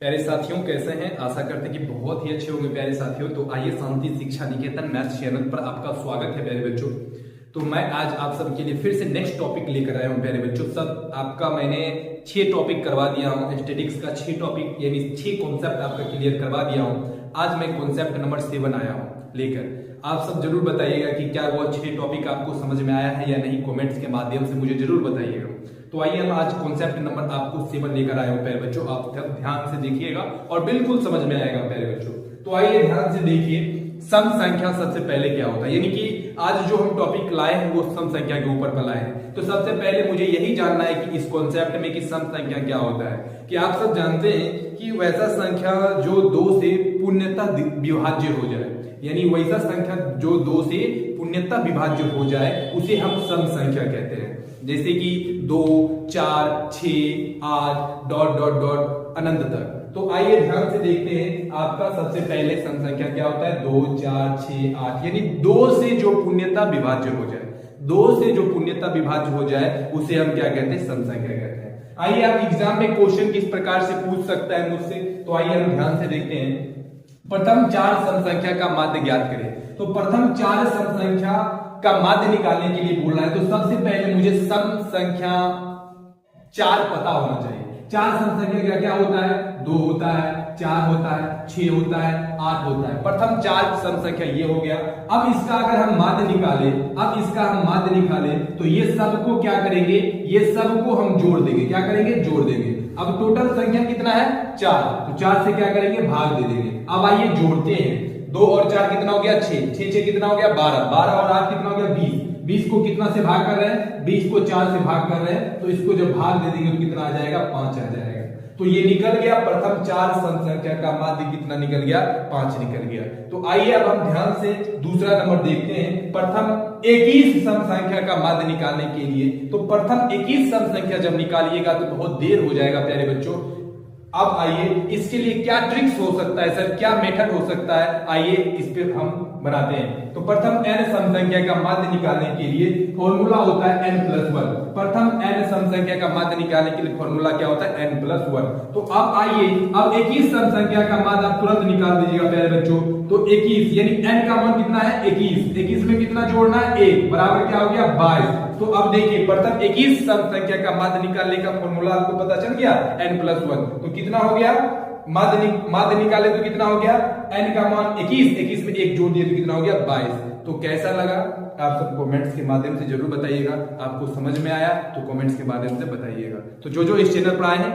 प्यारे साथियों, कैसे हैं? आशा करते हैं कि बहुत ही अच्छे होंगे प्यारे साथियों। तो आइए, शांति शिक्षा निकेतन मैथ्स चैनल पर आपका स्वागत है प्यारे बच्चों। तो मैं आज आप सबके लिए फिर से नेक्स्ट टॉपिक लेकर आया हूं प्यारे बच्चों। सब आपका मैंने 6 टॉपिक करवा दिया हूं, स्टैटिक्स का 6 टॉपिक यानी 6 कॉन्सेप्ट आपका क्लियर करवा दिया हूं। आज मैं कॉन्सेप्ट नंबर 7 आया हूं लेकर। आप सब जरूर बताइएगा कि क्या वो 6 टॉपिक आपको समझ में आया है या नहीं, कॉमेंट्स के माध्यम से मुझे जरूर बताइएगा। तो आइए, हम आज कॉन्सेप्ट नंबर आपको 7 लेकर आए हो प्यारे बच्चों। आप ध्यान से देखिएगा और बिल्कुल समझ में आएगा प्यारे बच्चों। तो आइए ध्यान से देखिए, सम संख्या सबसे पहले क्या होता है, यानी कि आज जो हम टॉपिक लाए हैं वो सम संख्या के ऊपर पर लाए हैं। तो सबसे पहले मुझे यही जानना है कि इस कॉन्सेप्ट में कि सम संख्या क्या होता है। कि आप सब जानते हैं कि वैसा संख्या जो 2 से पूर्णतः विभाज्य हो जाए, यानी वैसा संख्या जो 2 से पूर्णतः विभाज्य हो जाए उसे हम सम संख्या कहते हैं। जैसे कि 2, 4, 6, 8 डॉट डॉट डॉट अनंत तक। तो आइए ध्यान से देखते हैं, आपका सबसे पहले सम संख्या क्या होता है। 2, 4, 6, 8 यानी 2 से जो पूर्णतः विभाज्य हो जाए, 2 से जो पूर्णतः विभाज्य हो जाए उसे हम क्या कहते हैं, सम संख्या कहते हैं। आइए, आप एग्जाम में क्वेश्चन किस प्रकार से पूछ सकता है मुझसे, तो आइए हम ध्यान से देखते हैं। प्रथम 4 सम संख्या का माध्य ज्ञात करें। तो प्रथम 4 सम संख्या का माध्य निकालने के लिए बोल रहा है। तो सबसे पहले मुझे सम संख्या 4 पता होना चाहिए। 4 सम संख्या क्या क्या होता है, 2 होता है, 4 होता है, 6 होता है, 8 होता है। प्रथम 4 सम संख्या ये हो गया। अब इसका अगर हम माध्य निकालें, तो ये सबको क्या करेंगे, ये सबको हम जोड़ देंगे। क्या करेंगे, जोड़ देंगे। अब टोटल संख्या कितना है, 4। तो 4 से क्या करेंगे, भाग दे देंगे। अब आइए जोड़ते हैं, 2 और 4 कितना हो गया, 6, 6 कितना हो गया, 12, 12 और 8 कितना हो गया, 20, 20 को कितना से भाग कर रहे हैं, 20 को 4 से भाग कर रहे हैं। तो इसको जब भाग दे देंगे तो कितना आ जाएगा, 5 आ जाएगा। तो ये निकल गया, प्रथम 4 सम संख्या का माध्य कितना निकल गया, 5 निकल गया। तो आइए अब हम ध्यान से दूसरा नंबर देखते हैं। प्रथम 21 सम संख्या का माध्य निकालने के लिए, तो प्रथम 21 सम संख्या जब निकालिएगा तो बहुत देर हो जाएगा प्यारे बच्चों। अब आइए, इसके लिए क्या ट्रिक्स हो सकता है सर, क्या मेथड हो सकता है, आइए इस पे हम बनाते हैं। तो प्रथम n सम संख्या का माध्य निकालने के लिए फॉर्मूला होता है n+1। प्रथम n सम संख्या का माध्य निकालने के लिए फॉर्मूला क्या होता है, n+1। तो अब आइए, अब 21 सम संख्या का माध्य आप तुरंत निकाल दीजिएगा प्यारे बच्चों। तो 21 यानी n का मान कितना है, 21, 21 में कितना जोड़ना है, 1 बराबर क्या हो गया, 22। तो अब देखिए, प्रथम 21 सम संख्या का माध्य निकालने का फॉर्मूला आपको पता चल गया, n+1। तो कितना हो गया, माध्य निकाले तो कितना हो गया, n का मान 21, 21 में 1 जोड़ दिए तो कितना हो गया, 22। तो कैसा लगा, आप सब कमेंट्स के माध्यम से जरूर बताइएगा। आपको समझ में आया तो कमेंट्स के माध्यम से बताइएगा। तो जो जो इस चैनल पर आए हैं